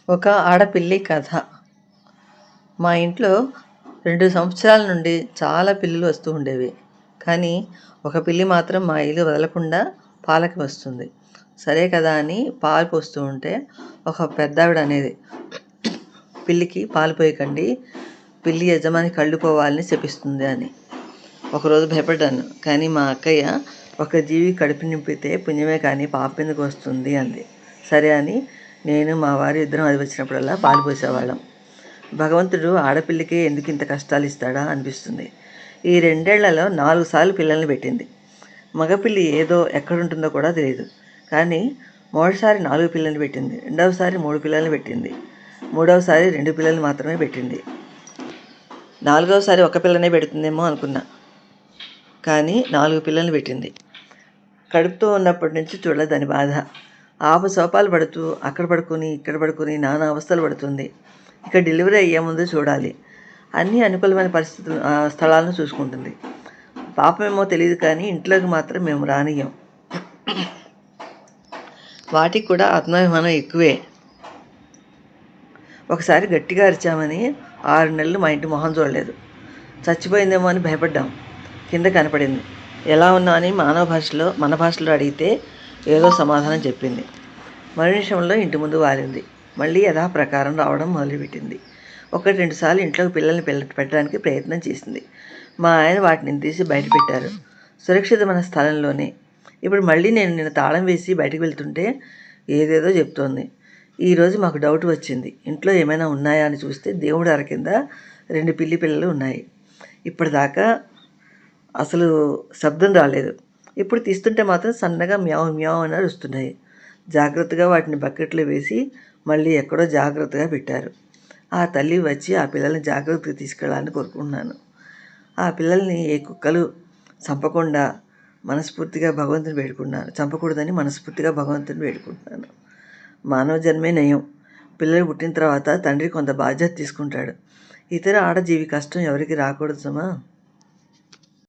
ఒక ఆడపిల్లి కథ. మా ఇంట్లో 2 సంవత్సరాల నుండి చాలా పిల్లులు వస్తూ ఉండేవి. కానీ ఒక పిల్లి మాత్రం మా ఇల్లు వదలకుండా పాలకి వస్తుంది. సరే కదా అని పాలు పోస్తూ ఉంటే ఒక పెద్దావిడ అనేది, పిల్లికి పాలు పోయకండి, పిల్లి యజమాని కళ్ళు పోవాలని శపిస్తుంది అని. ఒకరోజు భయపడ్డాను. కానీ మా అక్కయ్య, ఒక జీవి కడుపు నింపితే పుణ్యమే కానీ పాపం ఎందుకు వస్తుంది అంది. సరే అని నేను మా వారి ఇద్దరం అది వచ్చినప్పుడల్లా పాలు పోసేవాళ్ళం. భగవంతుడు ఆడపిల్లికే ఎందుకు ఇంత కష్టాలు ఇస్తాడా అనిపిస్తుంది. ఈ 2 ఏళ్లలో 4 సార్లు పిల్లల్ని పెట్టింది. మగపిల్లి ఏదో ఎక్కడుంటుందో కూడా తెలియదు. కానీ మొదటిసారి 4 పిల్లల్ని పెట్టింది, రెండవసారి 3 పిల్లల్ని పెట్టింది, మూడవసారి 2 పిల్లల్ని మాత్రమే పెట్టింది. 4వసారి 1 పిల్లనే పెడుతుందేమో అనుకున్నా. కానీ 4 పిల్లల్ని పెట్టింది. కడుపుతో ఉన్నప్పటి నుంచి చూడలేదు దాని బాధ. ఆపసోపాలు పడుతూ అక్కడ పడుకుని ఇక్కడ పడుకుని నానా అవస్థలు పడుతుంది. ఇక డెలివరీ అయ్యే ముందు చూడాలి. అన్నీ అనుకూలమైన పరిస్థితులు స్థలాలను చూసుకుంటుంది. పాపమేమో తెలియదు కానీ ఇంట్లోకి మాత్రం మేము రానియ్యం. వాటికి కూడా ఆత్మాభిమానం ఎక్కువే. ఒకసారి గట్టిగా అరిచామని 6 నెలలు మా ఇంటి మొహం చూడలేదు. చచ్చిపోయిందేమో అని భయపడ్డాం. కింద కనపడింది. ఎలా ఉన్నా అని మన భాషలో అడిగితే ఏదో సమాధానం చెప్పింది. మరు నిమిషంలో ఇంటి ముందు వాలింది. మళ్ళీ యథాప్రకారం రావడం మొదలుపెట్టింది. 1-2 సార్లు ఇంట్లోకి పిల్లల్ని పెట్టడానికి ప్రయత్నం చేసింది. మా ఆయన వాటిని తీసి బయట పెట్టారు, సురక్షితమైన స్థలంలోనే. ఇప్పుడు మళ్ళీ నేను నిన్న తాళం వేసి బయటకు వెళ్తుంటే ఏదేదో చెప్తోంది. ఈరోజు మాకు డౌట్ వచ్చింది. ఇంట్లో ఏమైనా ఉన్నాయా అని చూస్తే దేవుడి అర కింద 2 పిల్లి పిల్లలు ఉన్నాయి. ఇప్పటిదాకా అసలు శబ్దం రాలేదు. ఇప్పుడు తీస్తుంటే మాత్రం సన్నగా మ్యావ్ మ్యావ్ అని అరుస్తున్నాయి. జాగ్రత్తగా వాటిని బకెట్లో వేసి మళ్ళీ ఎక్కడో జాగ్రత్తగా పెట్టారు. ఆ తల్లి వచ్చి ఆ పిల్లల్ని జాగ్రత్తగా తీసుకెళ్ళాలని కోరుకుంటున్నాను. ఆ పిల్లల్ని ఏ కుక్కలు చంపకుండా మనస్ఫూర్తిగా భగవంతుని వేడుకుంటున్నాను. చంపకూడదని మనస్ఫూర్తిగా భగవంతుని వేడుకుంటున్నాను. మానవ జన్మే నయం. పిల్లలు పుట్టిన తర్వాత తండ్రి కొంత బాధ్యత తీసుకుంటాడు. ఇతర ఆడజీవి కష్టం ఎవరికి రాకూడదు సుమా.